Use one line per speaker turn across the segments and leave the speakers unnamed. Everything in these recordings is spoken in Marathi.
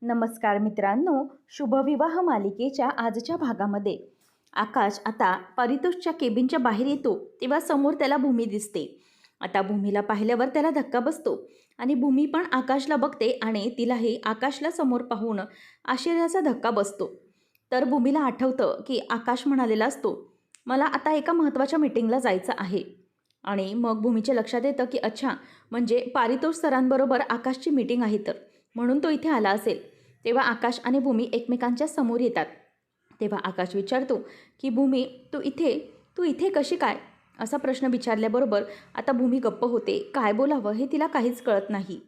नमस्कार मित्रांनो, शुभविवाह मालिकेच्या आजच्या भागामध्ये आकाश आता परितोषच्या केबिनच्या बाहेर येतो तेव्हा समोर त्याला भूमी दिसते. आता भूमीला पाहिल्यावर त्याला धक्का बसतो आणि भूमी पण आकाशला बघते आणि तिलाही आकाशला समोर पाहून आश्चर्याचा धक्का बसतो. तर भूमीला आठवतं की आकाश म्हणालेला असतो, मला आता एका महत्त्वाच्या मीटिंगला जायचं आहे. आणि मग भूमीच्या लक्षात येतं की अच्छा, म्हणजे पारितोष सरांबरोबर आकाशची मीटिंग आहे, तर म्हणून तो इथे आला असेल. तेव्हा आकाश आणि भूमी एकमेकांच्या समोर येतात. तेव्हा आकाश विचारतो की भूमी, तू इथे कशी काय, असा प्रश्न विचारल्याबरोबर आता भूमी गप्प होते. काय बोलावं हे तिला काहीच कळत नाही.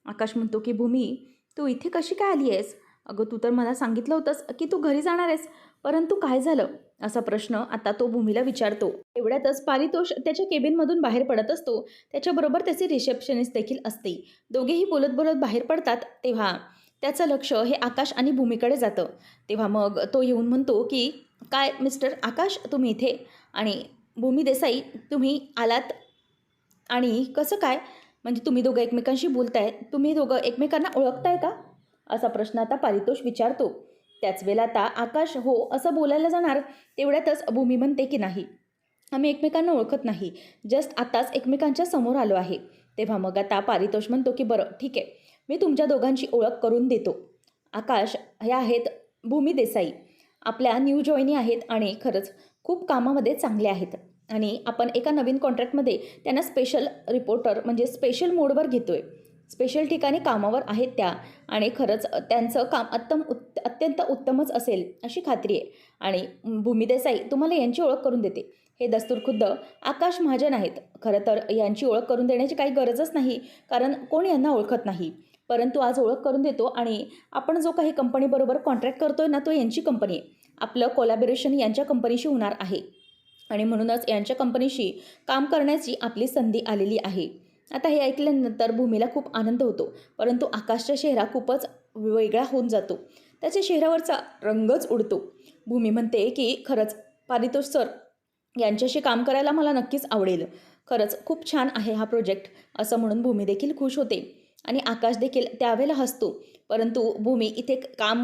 आकाश म्हणतो की भूमी, तू इथे कशी काय आली आहेस? अगं, तू तर मला सांगितलं होतंस की तू घरी जाणार आहेस, परंतु काय झालं? असा प्रश्न आता तो भूमीला विचारतो. एवढ्यातच पारितोष त्याच्या केबिनमधून बाहेर पडत असतो. त्याच्याबरोबर त्याचे रिसेप्शनिस्ट देखील असते. दोघेही बोलत बोलत बाहेर पडतात. तेव्हा त्याचं लक्ष हे आकाश आणि भूमीकडे जातं. तेव्हा मग तो येऊन म्हणतो की काय मिस्टर आकाश, तुम्ही इथे, आणि भूमी देसाई तुम्ही आलात, आणि कसं काय, म्हणजे तुम्ही दोघं एकमेकांशी बोलताय, तुम्ही दोघं एकमेकांना ओळखताय का? असा प्रश्न आता पारितोष विचारतो. त्याच वेळेला आता आकाश हो असं बोलायला जाणार, तेवढ्यातच भूमी म्हणते की नाही, आम्ही एकमेकांना ओळखत नाही, जस्ट आत्ताच एकमेकांच्या समोर आलो आहे. तेव्हा मग आता पारितोष म्हणतो की बरं ठीक आहे, मी तुमच्या दोघांची ओळख करून देतो. आकाश हे आहेत भूमी देसाई, आपल्या न्यू जॉईनी आहेत आणि खरंच खूप कामामध्ये चांगले आहेत. आणि आपण एका नवीन कॉन्ट्रॅक्टमध्ये त्यांना स्पेशल रिपोर्टर म्हणजे स्पेशल मोडवर घेतो आहे. स्पेशल ठिकाणी कामावर आहेत त्या, आणि खरंच त्यांचं काम अत्यंत उत्तमच असेल अशी खात्री आहे. आणि भूमी देसाई, तुम्हाला यांची ओळख करून देते. हे दस्तूरखुद्द आकाश महाजन आहेत. खरं तर यांची ओळख करून देण्याची काही गरजच नाही, कारण कोण यांना ओळखत नाही. परंतु आज ओळख करून देतो. आणि आपण जो काही कंपनीबरोबर कॉन्ट्रॅक्ट करतोय ना, तो यांची कंपनी आहे. आपलं कोलॅबोरेशन यांच्या कंपनीशी होणार आहे, आणि म्हणूनच यांच्या कंपनीशी काम करण्याची आपली संधी आलेली आहे. आता हे ऐकल्यानंतर भूमीला खूप आनंद होतो, परंतु आकाशचा चेहरा खूपच वेगळा होऊन जातो. त्याच्या चेहऱ्यावरचा रंगच उडतो. भूमी म्हणते की खरंच पारितोष सर यांच्याशी काम करायला मला नक्कीच आवडेल. खरंच खूप छान आहे हा प्रोजेक्ट, असं म्हणून भूमी देखील खुश होते. आणि आकाश देखील त्यावेळेला हसतो. परंतु भूमी इथे काम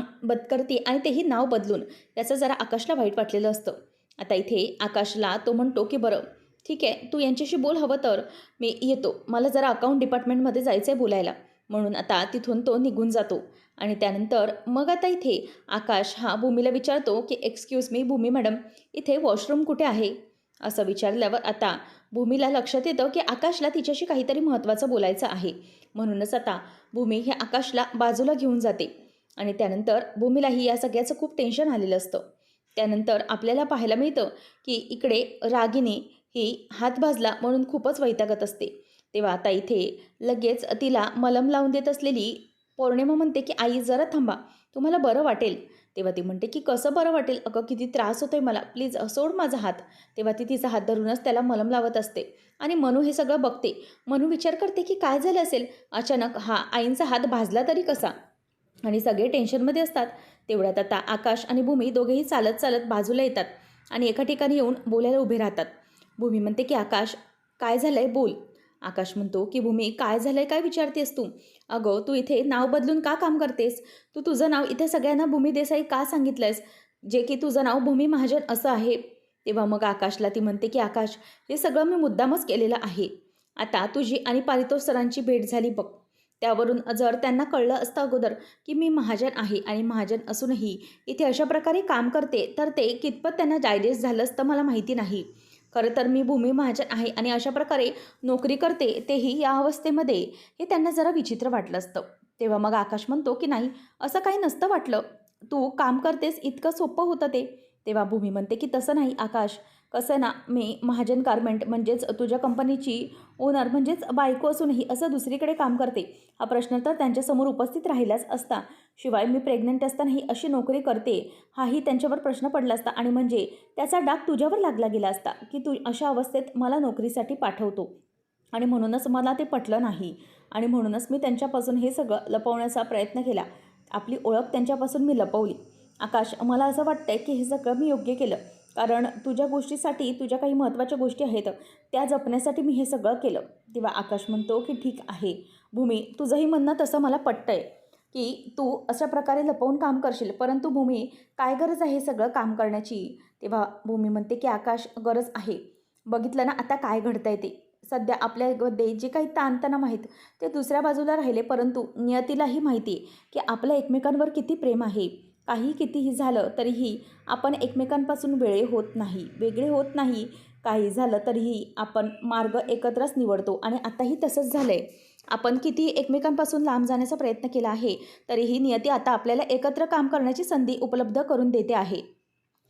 करते, आणि तेही नाव बदलून. त्याचं जरा आकाशला वाईट वाटलेलं असतं. आता इथे आकाशला तो म्हणतो की बरं ठीक आहे, तू यांच्याशी बोल, हवं तर मी येतो, मला जरा अकाउंट डिपार्टमेंटमध्ये जायचं आहे बोलायला. म्हणून आता तिथून तो निघून जातो. आणि त्यानंतर मग आता इथे आकाश हा भूमीला विचारतो की एक्सक्यूज मी भूमी मॅडम, इथे वॉशरूम कुठे आहे? असं विचारल्यावर आता भूमीला लक्षात येतं की आकाशला तिच्याशी काहीतरी महत्त्वाचं बोलायचं आहे. म्हणूनच आता भूमी हे आकाशला बाजूला घेऊन जाते. आणि त्यानंतर भूमीलाही या सगळ्याचं खूप टेन्शन आलेलं असतं. त्यानंतर आपल्याला पाहायला मिळतं की इकडे रागिनी ही हात भाजला म्हणून खूपच वैतागत असते. तेव्हा आता इथे लगेच तिला मलम लावून देत असलेली पौर्णिमा म्हणते की आई जरा थांबा, तुम्हाला बरं वाटेल. तेव्हा ती म्हणते की कसं बरं वाटेल, अगं किती त्रास होतोय मला, प्लीज सोड माझा हात. तेव्हा ती तिचा हात धरूनच त्याला मलम लावत असते. आणि मनू हे सगळं बघते. मनू विचार करते की काय झालं असेल, अचानक हा आईंचा हात भाजला तरी कसा, आणि सगळे टेन्शनमध्ये असतात. तेवढ्यात आता आकाश आणि भूमी दोघेही चालत चालत बाजूला येतात आणि एका ठिकाणी येऊन बोलायला उभे राहतात. भूमी म्हणते की आकाश काय झालंय बोल. आकाश म्हणतो की भूमी, काय झालंय काय विचारतेस तू? अगं, तू इथे नाव बदलून का काम करतेस? तू तुझं नाव इथे सगळ्यांना भूमी देसाई का सांगितलंयस, जे की तुझं नाव भूमी महाजन असं आहे? तेव्हा मग आकाशला ती म्हणते की आकाश, हे सगळं मी मुद्दामच केलेलं आहे. आता तुझी आणि पारितोष सरांची भेट झाली बघ, त्यावरून जर त्यांना कळलं असतं अगोदर की मी महाजन आहे आणि महाजन असूनही इथे अशा प्रकारे काम करते, तर ते कितपत त्यांना डायजेस्ट झालं असतं मला माहिती नाही. खरं तर मी भूमी महाजन आहे आणि अशा प्रकारे नोकरी करते, तेही या अवस्थेमध्ये, हे त्यांना जरा विचित्र वाटलं असतं. तेव्हा मग आकाश म्हणतो की नाही, असं काही नसतं वाटलं, तू काम करतेस इतकं सोपं होतं ते. तेव्हा भूमी म्हणते की तसं नाही आकाश, कसं ना, मी महाजन गारमेंट म्हणजेच तुझ्या कंपनीची ओनर म्हणजेच बायको असूनही असं दुसरीकडे काम करते, हा प्रश्न तर त्यांच्यासमोर उपस्थित राहिलाच असता. शिवाय मी प्रेग्नंट असतानाही अशी नोकरी करते, हाही त्यांच्यावर प्रश्न पडला असता, आणि म्हणजे त्याचा डाग तुझ्यावर लागला गेला असता की तू अशा अवस्थेत मला नोकरीसाठी पाठवतो. आणि म्हणूनच मला ते पटलं नाही, आणि म्हणूनच मी त्यांच्यापासून हे सगळं लपवण्याचा प्रयत्न केला. आपली ओळख त्यांच्यापासून मी लपवली. आकाश, मला असं वाटतंय की हे सगळं मी योग्य केलं, कारण तुझ्या गोष्टीसाठी, तुझ्या काही महत्त्वाच्या गोष्टी आहेत त्या जपण्यासाठी मी हे सगळं केलं. तेव्हा आकाश म्हणतो की ठीक आहे भूमी, तुझंही म्हणणं तसं मला पटतंय, की तू अशा प्रकारे लपवून काम करशील, परंतु भूमी काय गरज आहे हे सगळं काम करण्याची? तेव्हा भूमी म्हणते की आकाश गरज आहे. बघितलं ना आता काय घडतंय ते. सध्या आपल्यामध्ये जे काही ताणतणाव आहेत ते दुसऱ्या बाजूला राहिले, परंतु नियतीलाही माहिती आहे की आपलं एकमेकांवर किती प्रेम आहे. काही कितीही झालं तरीही आपण एकमेकांपासून वेगळे होत नाही. काही झालं तरीही आपण मार्ग एकत्रच निवडतो आणि आताही तसंच झालं आहे. आपण किती एकमेकांपासून लांब जाण्याचा प्रयत्न केला आहे, तरीही नियती आता आपल्याला एकत्र काम करण्याची संधी उपलब्ध करून देते आहे.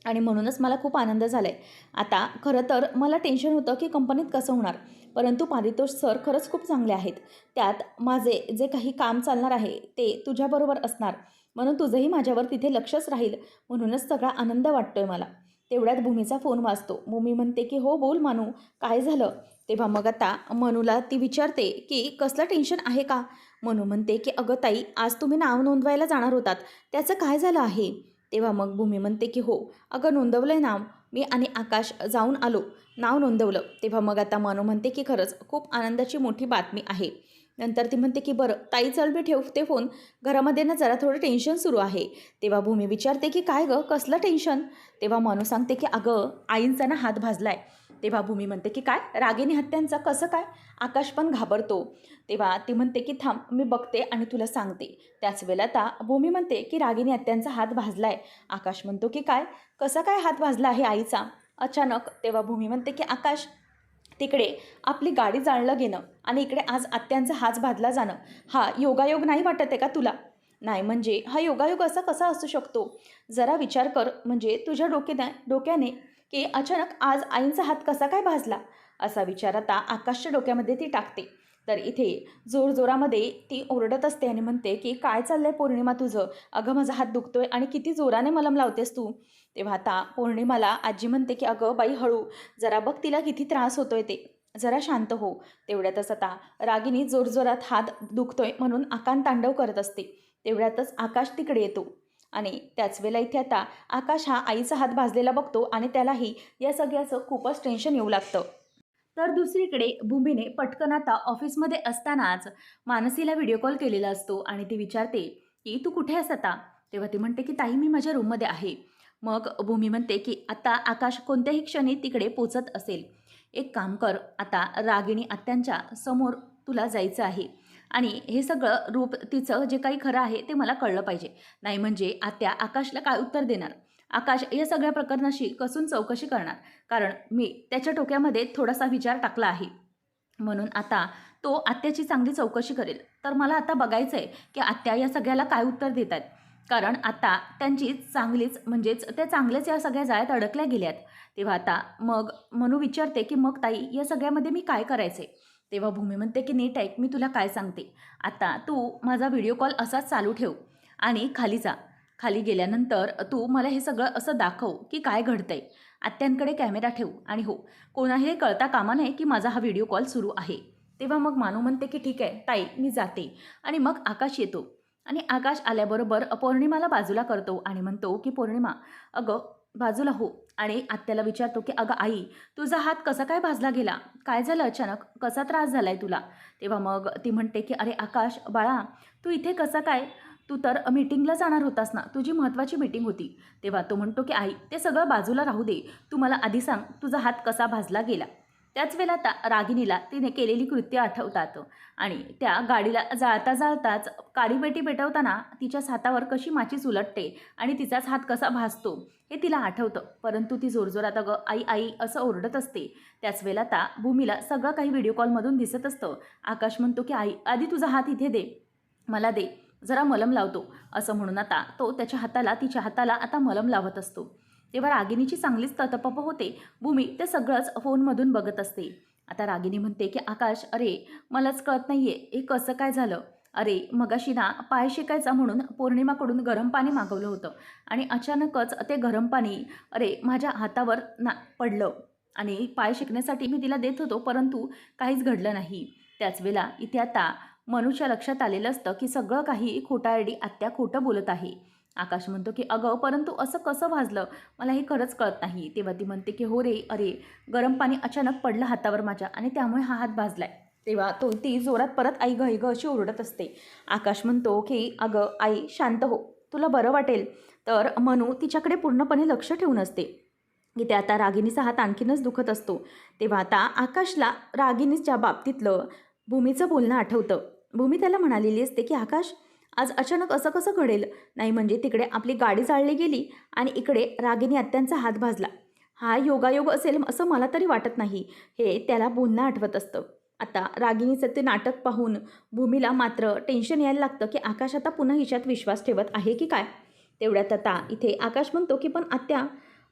आणि म्हणूनच मला खूप आनंद झाला आहे. आता खरं तर मला टेन्शन होतं की कंपनीत कसं होणार, परंतु पारितोष सर खरंच खूप चांगले आहेत. त्यात माझे जे काही काम चालणार आहे ते तुझ्याबरोबर असणार, म्हणून तुझंही माझ्यावर तिथे लक्षच राहील, म्हणूनच सगळा आनंद वाटतोय मला. तेवढ्यात भूमीचा फोन वाजतो. भूमी म्हणते की हो बोल मानू, काय झालं? तेव्हा मग आता मनूला ती विचारते की कसलं टेन्शन आहे का? मनू म्हणते की अगं ताई, आज तुम्ही नाव नोंदवायला जाणार होतात, त्याचं काय झालं आहे? तेव्हा मग भूमी म्हणते की हो अगं, नोंदवलं आहे नाव मी आणि आकाश जाऊन आलो, नाव नोंदवलं. तेव्हा मग आता मनू म्हणते की खरंच खूप आनंदाची मोठी बातमी आहे. नंतर ती म्हणते की बरं ताई चल मी ठेवते फोन, घरामध्ये ना जरा थोडं टेन्शन सुरू आहे. तेव्हा भूमी विचारते की काय गं, कसलं टेन्शन? तेव्हा मनू सांगते की अगं आईंचा ना हात भाजलाय. तेव्हा भूमी म्हणते की काय, रागिनी हत्यांचा कसं काय? आकाश पण घाबरतो. तेव्हा ती म्हणते की थांब मी बघते आणि तुला सांगते. त्याच वेळेला आता भूमी म्हणते की रागिनी हत्यांचा हात भाजलाय. आकाश म्हणतो की काय, कसा काय हात भाजला आहे आईचा अचानक? तेव्हा भूमी म्हणते की आकाश, तिकडे आपली गाडी जाळलं गेलं आणि इकडे आज आत्यांचा हात भाजला जाणं, हा योगायोग नाही वाटत आहे का तुला? नाही म्हणजे हा योगायोग असा कसा असू शकतो? जरा विचार कर, म्हणजे तुझ्या डोक्याने की अचानक आज आईंचा हात कसा काय भाजला, असा विचार आता आकाशच्या डोक्यामध्ये ती टाकते. तर इथे जोरजोरामध्ये ती ओरडत असते आणि म्हणते की काय चाललंय पौर्णिमा तुझं? अगं माझा हात दुखतोय आणि किती जोराने मलम लावतेस तू. तेव्हा आता पौर्णिमाला आजी म्हणते की अगं बाई हळू, जरा बघ तिला किती त्रास होतोय ते, जरा शांत हो. तेवढ्यातच आता रागिनी जोरजोरात हात दुखतोय म्हणून आकांतांडव करत असते. तेवढ्यातच आकाश तिकडे येतो आणि त्याच वेळेला इथे आता आकाश हा आईचा हात भाजलेला बघतो आणि त्यालाही या सगळ्याचं खूपच टेन्शन येऊ लागतं. तर दुसरीकडे भूमीने पटकन आता ऑफिसमध्ये असतानाच मानसीला व्हिडिओ कॉल केलेला असतो आणि ती विचारते की तू कुठे आहेस आता? तेव्हा ती म्हणते की ताई मी माझ्या रूममध्ये आहे. मग भूमी म्हणते की आता आकाश कोणत्याही क्षणी तिकडे पोचत असेल. एक काम कर, आता रागिणी आत्यांच्या समोर तुला जायचं आहे आणि हे सगळं रूप तिचं जे काही खरं आहे ते मला कळलं पाहिजे. नाही म्हणजे आत्या आकाशला काय उत्तर देणार? आकाश या सगळ्या प्रकरणाशी कसून चौकशी करणार, कारण मी त्याच्या डोक्यामध्ये थोडासा विचार टाकला आहे. म्हणून आता तो आत्याची चांगली चौकशी करेल. तर मला आता बघायचं आहे की आत्या या सगळ्याला काय उत्तर देत आहेत, कारण आता त्यांची चांगलीच म्हणजेच त्या चांगल्याच या सगळ्या जाळ्यात अडकल्या गेल्यात. तेव्हा आता मग मनू विचारते की मग ताई या सगळ्यामध्ये मी काय करायचे? तेव्हा भूमी म्हणते की नीट ऐक, मी तुला काय सांगते. आता तू माझा व्हिडिओ कॉल असाच चालू ठेव आणि खाली जा. खाली गेल्यानंतर तू मला हे सगळं असं दाखव की काय घडतंय. आत्यांकडे कॅमेरा ठेव आणि हो, कोणाही कळता कामा नये की माझा हा व्हिडिओ कॉल सुरू आहे. तेव्हा मग मानू म्हणते की ठीक आहे ताई मी जाते. आणि मग आकाश येतो आणि आकाश आल्याबरोबर पौर्णिमाला बाजूला करतो आणि म्हणतो की पौर्णिमा अगं बाजूला हो. आणि आत्याला विचारतो की अगं आई, तुझा हात कसा काय भाजला गेला? काय झालं अचानक? कसा त्रास झालाय तुला? तेव्हा मग ती म्हणते की अरे आकाश बाळा, तू इथे कसा काय? तू तर मीटिंगला जाणार होतास ना, तुझी महत्त्वाची मीटिंग होती. तेव्हा तो म्हणतो की आई ते सगळं बाजूला राहू दे, तू मला आधी सांग तुझा हात कसा भाजला गेला. त्याच वेळेला रागिनीला तिने केलेली कृत्य आठवतात आणि त्या गाडीला जाळता जाळताच काडीपेटी पेटवताना तिच्याच हातावर कशी माचीस उलटते आणि तिचाच हात कसा भाजतो हे तिला आठवतं. परंतु ती जोरजोरात अगं आई आई असं ओरडत असते. त्याच वेळेला आता भूमीला सगळं काही व्हिडिओ कॉलमधून दिसत असतं. आकाश म्हणतो की आई आधी तुझा हात इथे दे, मला दे, जरा मलम लावतो, असं म्हणून आता तो त्याच्या हाताला तिच्या हाताला आता मलम लावत असतो. तेव्हा रागिनीची चांगलीच ततपप होते. भूमी ते सगळंच फोनमधून बघत असते. आता रागिनी म्हणते की आकाश अरे मलाच कळत नाहीये हे कसं काय झालं. अरे मगाशी ना पाय शेकायचा म्हणून पौर्णिमाकडून गरम पाणी मागवलं होतं आणि अचानकच ते गरम पाणी अरे माझ्या हातावर पडलं आणि पाय शेकण्यासाठी मी तिला देत होतो, परंतु काहीच घडलं नाही. त्याच वेळेला इथे आता मनूच्या लक्षात आलेलं असतं की सगळं काही खोटारडी आत्या खोटं बोलत आहे. आकाश म्हणतो की अगं परंतु असं कसं भाजलं, मला हे खरंच कळत नाही. तेव्हा ती म्हणते की हो रे, अरे गरम पाणी अचानक पडलं हातावर माझ्या आणि त्यामुळे हा हात भाजलाय. तेव्हा ती जोरात परत आई गं आई गं अशी ओरडत असते. आकाश म्हणतो की अगं आई शांत हो, तुला बरं वाटेल. तर मनू तिच्याकडे पूर्णपणे लक्ष ठेवून असते. इथे आता रागिणीचा हात आणखीनच दुखत असतो. तेव्हा आता आकाशला रागिणीच्या बाबतीतलं भूमीचं बोलणं आठवतं. भूमी त्याला म्हणालेली असते की आकाश, आज अचानक असं कसं घडेल? नाही म्हणजे तिकडे आपली गाडी जाळली गेली आणि इकडे रागिणी आत्यांचा हात भाजला. हा योगायोग असेल असं मला तरी वाटत नाही. हे त्याला बोलणं आठवत असतं. आता रागिणीचं ते नाटक पाहून भूमीला मात्र टेन्शन यायला लागतं की आकाश आता पुन्हा हिच्यात विश्वास ठेवत आहे की काय. तेवढ्यात आता इथे आकाश म्हणतो की पण आत्या,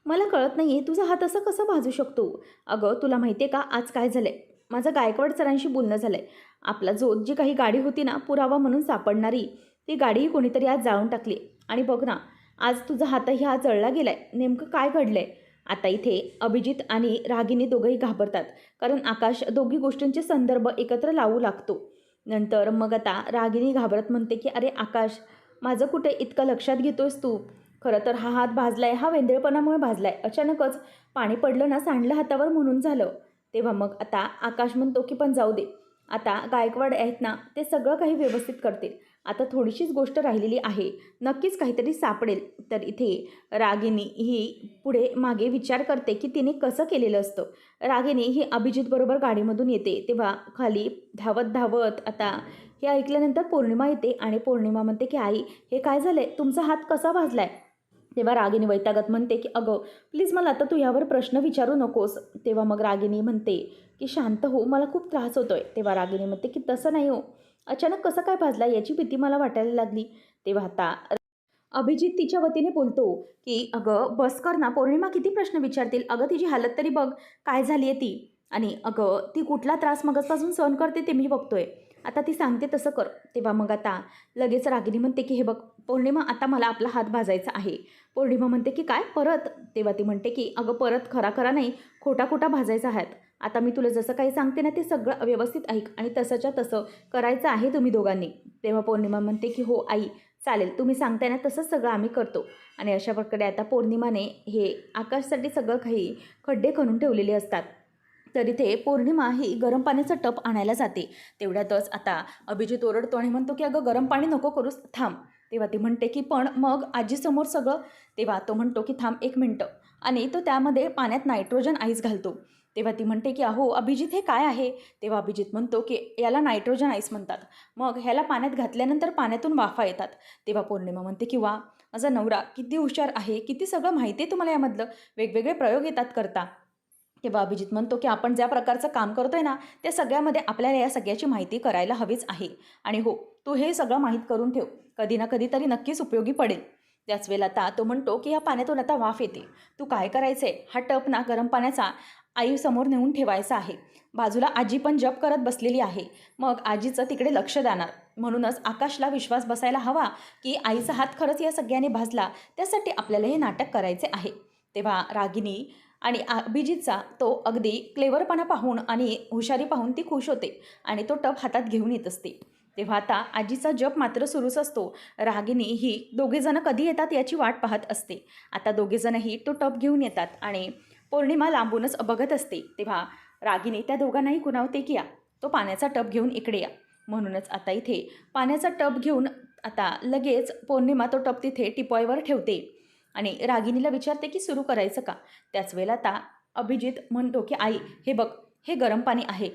मला कळत नाही आहे तुझा हात असं कसं भाजू शकतो? अगं तुला माहिती आहे का आज काय झालं आहे? माझं गायकवाड सरांशी बोलणं झालं आहे. आपला जी काही गाडी होती ना पुरावा म्हणून सापडणारी, ती गाडीही कोणीतरी आज जाळून टाकली. आणि बघ ना, आज तुझा हातही हा जळला गेला आहे. नेमकं काय घडलं आहे? आता इथे अभिजित आणि रागिनी दोघंही घाबरतात. कारण आकाश दोघी गोष्टींचे संदर्भ एकत्र लावू लागतो. नंतर मग आता रागिनी घाबरत म्हणते की अरे आकाश, माझं कुठे इतकं लक्षात घेतोयस तू? खरं तर हा हात भाजलाय हा वेंधळेपणामुळे भाजलाय. अचानकच पाणी पडलं ना सांडलं हातावर म्हणून झालं. तेव्हा मग आता आकाश म्हणतो की पण जाऊ दे, आता गायकवाड आहेत ना ते सगळं काही व्यवस्थित करतील. आता थोडीशीच गोष्ट राहिलेली आहे, नक्कीच काहीतरी सापडेल. तर इथे रागिनी ही पुढे मागे विचार करते की तिने कसं केलेलं असतं. रागिनी ही अभिजितबरोबर गाडीमधून येते तेव्हा खाली धावत धावत आता हे ऐकल्यानंतर पौर्णिमा येते आणि पौर्णिमा म्हणते की आई, हे काय झालंय? तुमचा हात कसा भाजलाय? तेव्हा रागिनी वैतागत म्हणते की अगं प्लीज मला आता तू यावर प्रश्न विचारू नकोस. तेव्हा मग रागिनी म्हणते की शांत हो, मला खूप त्रास होतोय. तेव्हा रागिनी म्हणते की तसं नाही हो, अचानक कसं काय भाजला याची भीती मला वाटायला लागली. तेव्हा आता अभिजित तिच्या वतीने बोलतो की अगं बस कर ना, पौर्णिमा किती प्रश्न विचारतील? अगं तिची हालत तरी बघ काय झाली आहे ती. आणि अगं ती कुठला त्रास मगजपासून सहन करते ते मी बघतोय. आता ती सांगते तसं कर. तेव्हा मग आता लगेच रागिनी म्हणते की हे बघ पौर्णिमा, आता मला आपला हात भाजायचा आहे. पौर्णिमा म्हणते की काय परत? तेव्हा ती म्हणते की अगं परत खरा खरा नाही, खोटा खोटा भाजायचा हात. आता मी तुला जसं काही सांगते ना ते सगळं व्यवस्थित ऐक आणि तसंच्या तसं करायचं आहे तुम्ही दोघांनी. तेव्हा पौर्णिमा म्हणते की हो आई चालेल, तुम्ही सांगताय ना तसंच सगळं आम्ही करतो. आणि अशा प्रकारे आता पौर्णिमाने हे आकाशसाठी सगळं काही खड्डे खणून ठेवलेले असतात. तर इथे पौर्णिमा ही गरम पाण्याचा टप आणायला जाते. तेवढ्यातच आता अभिजित ओरडतो आणि म्हणतो की अगं गरम पाणी नको करूस, थांब. तेव्हा ती म्हणते की पण मग आजीसमोर सगळं. तेव्हा तो म्हणतो की थांब एक मिनटं. आणि तो त्यामध्ये पाण्यात नायट्रोजन आईस घालतो. तेव्हा ती म्हणते की अहो अभिजित हे काय आहे? तेव्हा अभिजित म्हणतो की याला नायट्रोजन आईस म्हणतात. मग ह्याला पाण्यात घातल्यानंतर पाण्यातून वाफा येतात. तेव्हा पौर्णिमा म्हणते की वा, माझा नवरा किती हुशार आहे, किती सगळं माहिती आहे तुम्हाला यामधलं, वेगवेगळे प्रयोग येतात करता. तेव्हा अभिजित म्हणतो की आपण ज्या प्रकारचं काम करतोय ना त्या सगळ्यामध्ये आपल्याला या सगळ्याची माहिती करायला हवीच आहे. आणि हो, तू हे सगळं माहीत करून ठेव, कधी ना कधी तरी नक्कीच उपयोगी पडेल. त्याच वेळेला आता तो म्हणतो की या पाण्यातून आता वाफ येते, तू काय करायचं आहे, हा टप ना गरम पाण्याचा आईसमोर नेऊन ठेवायचा आहे. बाजूला आजी पण जप करत बसलेली आहे, मग आजीचं तिकडे लक्ष देणार. म्हणूनच आकाशला विश्वास बसायला हवा की आईचा हात खरंच या सगळ्याने भाजला, त्यासाठी आपल्याला हे नाटक करायचे आहे. तेव्हा रागिनी आणि अभिजितचा तो अगदी क्लेवरपणा पाहून आणि हुशारी पाहून ती खुश होते आणि तो टप हातात घेऊन येत असते. तेव्हा आता आजीचा जप मात्र सुरूच असतो. रागिनी ही दोघेजण कधी येतात याची वाट पाहत असते. आता दोघेजणही तो टप घेऊन येतात आणि पौर्णिमा लांबूनच बघत असते. तेव्हा रागिनी त्या दोघांनाही खुणावते की या, तो पाण्याचा टप घेऊन इकडे या. म्हणूनच आता इथे पाण्याचा टप घेऊन आता लगेच पौर्णिमा तो टप तिथे टिपॉयवर ठेवते आणि रागिनीला विचारते की सुरू करायचं का. त्याच वेळेला आता अभिजित म्हणतो की आई हे बघ, हे गरम पाणी आहे,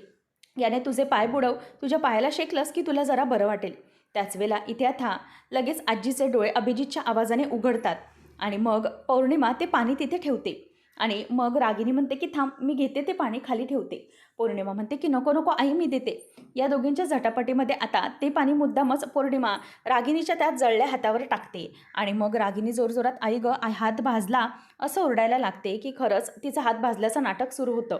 याने तुझे पाय बुडव, तुझ्या पायाला शेकलंस की तुला जरा बरं वाटेल. त्याच वेळेला इथे आता लगेच आजीचे डोळे अभिजितच्या आवाजाने उघडतात आणि मग पौर्णिमा ते पाणी तिथे ठेवते. आणि मग रागिनी म्हणते की थांब, मी घेते ते पाणी खाली ठेवते. पौर्णिमा म्हणते की नको नको आई, मी देते. या दोघींच्या झटापटीमध्ये आता ते पाणी मुद्दामच पौर्णिमा रागिनीच्या त्यात जळल्या हातावर टाकते आणि मग रागिनी जोरजोरात आई ग हात भाजला असं ओरडायला लागते की खरंच तिचा हात भाजल्याचं नाटक सुरू होतं.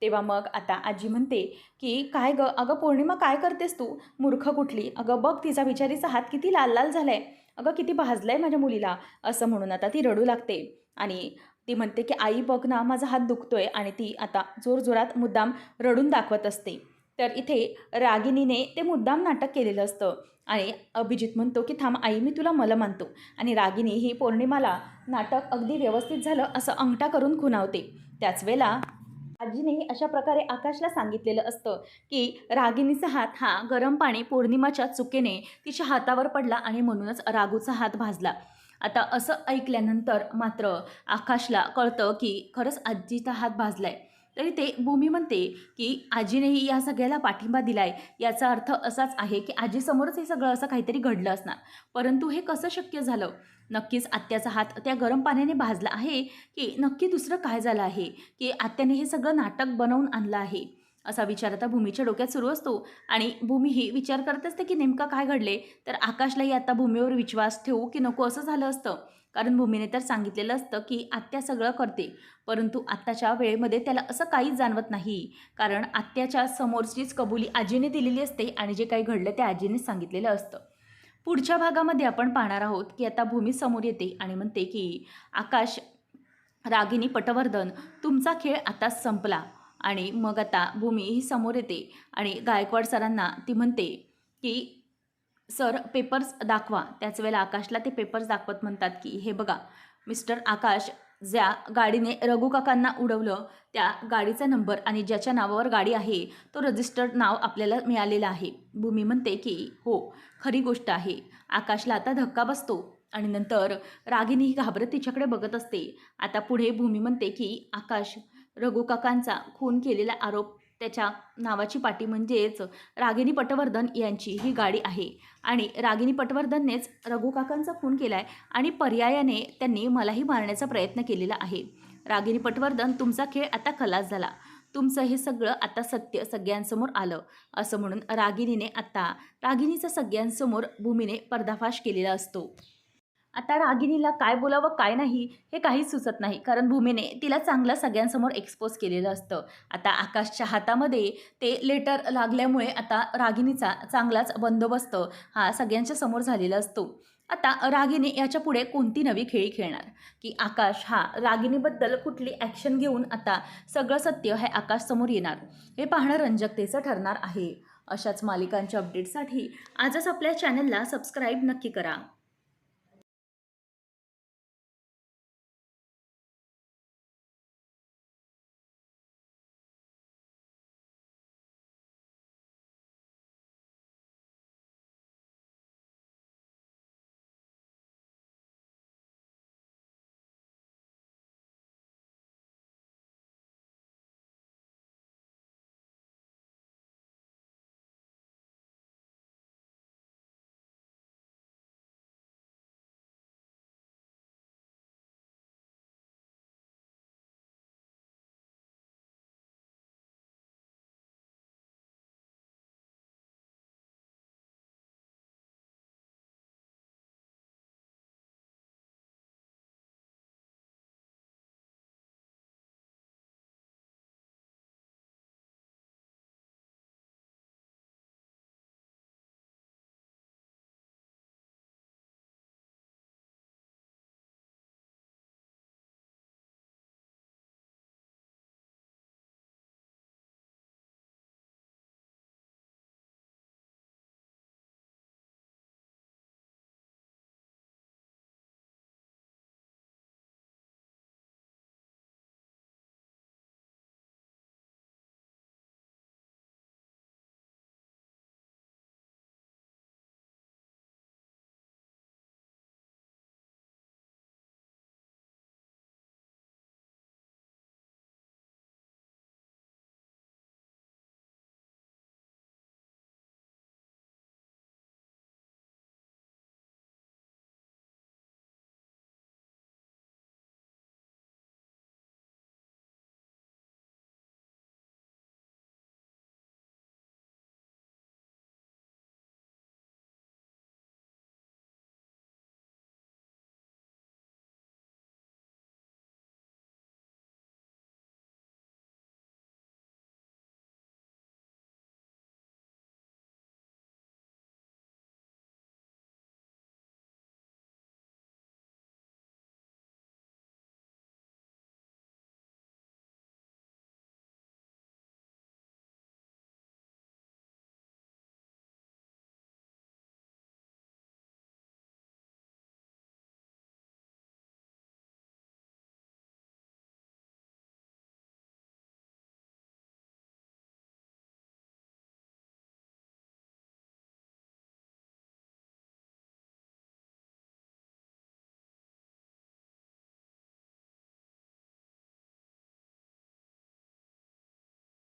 तेव्हा मग आता आजी म्हणते की काय ग, अगं पौर्णिमा काय करतेस तू, मूर्ख कुठली, अगं बघ तिचा बिचारीचा हात किती लाल लाल झालाय, अगं किती भाजलाय माझ्या मुलीला, असं म्हणून आता ती रडू लागते. आणि ती म्हणते की आई बघ ना माझा हात दुखतोय आणि ती आता जोरजोरात मुद्दाम रडून दाखवत असते. तर इथे रागिनीने ते मुद्दाम नाटक केलेलं असतं आणि अभिजित म्हणतो की थांब आई, मी तुला मलम आणतो. आणि रागिनी ही पौर्णिमाला नाटक अगदी व्यवस्थित झालं असं अंगठा करून खुणावते. त्याच वेळेला आजीने अशा प्रकारे आकाशला सांगितलेलं असतं की रागिणीचा हात हा गरम पाणी पौर्णिमाच्या चुकीने तिच्या हातावर पडला आणि म्हणूनच रागूचा हात भाजला. आता असं ऐकल्यानंतर मात्र आकाशला कळतं की खरंच आजीचा हात भाजलाय. तरी ते भूमी म्हणते की आजीनेही या सगळ्याला पाठिंबा दिलाय, याचा अर्थ असाच आहे की आजीसमोरच हे सगळं असं काहीतरी घडलं असणार. परंतु हे कसं शक्य झालं? नक्कीच आत्याचा हात त्या गरम पाण्याने भाजला आहे की नक्की दुसरं काय झालं आहे की आत्याने हे सगळं नाटक बनवून आणलं आहे, असा विचार आता भूमीच्या डोक्यात सुरू असतो. आणि भूमीही विचार करत असते की नेमकं काय घडले. तर आकाशलाही आता भूमीवर विश्वास ठेवू की नको असं झालं असतं. कारण भूमीने तर सांगितलेलं असतं की आत्या सगळं करते, परंतु आत्ताच्या वेळेमध्ये त्याला असं काहीच जाणवत नाही. कारण आत्याच्या समोरचीच कबुली आजीने दिलेली असते आणि जे काही घडलं ते आजीनेच सांगितलेलं असतं. पुढच्या भागामध्ये आपण पाहणार आहोत की आता भूमी समोर येते आणि म्हणते की आकाश, रागिनी, पटवर्धन, तुमचा खेळ आता संपला. आणि मग आता भूमी ही समोर येते आणि गायकवाड सरांना ती म्हणते की सर पेपर्स दाखवा. त्याच वेळेला आकाशला ते पेपर्स दाखवत म्हणतात की हे बघा मिस्टर आकाश, ज्या गाडीने रघु काकांना उडवलं त्या गाडीचा नंबर आणि ज्याच्या नावावर गाडी आहे तो रजिस्टर्ड नाव आपल्याला मिळालेलं आहे. भूमी म्हणते की हो, खरी गोष्ट आहे. आकाशला आता धक्का बसतो आणि नंतर रागिनी ही घाबरत तिच्याकडे बघत असते. आता पुढे भूमी म्हणते की आकाश, रघु काकांचा खून केलेला आरोप त्याच्या नावाची पाटी म्हणजेच रागिनी पटवर्धन यांची ही गाडी आहे आणि रागिनी पटवर्धननेच रघु काकांचा खून केला आहे आणि पर्यायाने त्यांनी मलाही मारण्याचा प्रयत्न केलेला आहे. रागिनी पटवर्धन, तुमचा खेळ आता खलास झाला. तुमचं हे सगळं आता सत्य सगळ्यांसमोर आलं, असं म्हणून रागिनीचा सगळ्यांसमोर भूमीने पर्दाफाश केलेला असतो. आता रागिनीला काय बोलावं काय नाही हे काहीच सुचत नाही, कारण भूमीने तिला चांगलं सगळ्यांसमोर एक्सपोज केलेलं असतं. आता आकाशच्या हातामध्ये ते लेटर लागल्यामुळे आता रागिनीचा चांगलाच बंदोबस्त हा सगळ्यांच्या समोर झालेला असतो. आता रागिनी याच्या पुढे कोणती नवी खेळी खेळणार की आकाश हा रागिनीबद्दल कुठली ॲक्शन घेऊन आता सगळं सत्य हे आकाशसमोर येणार, हे पाहणं रंजकतेचं ठरणार आहे. अशाच मालिकांच्या अपडेटसाठी आजच आपल्या चॅनलला सबस्क्राईब नक्की करा.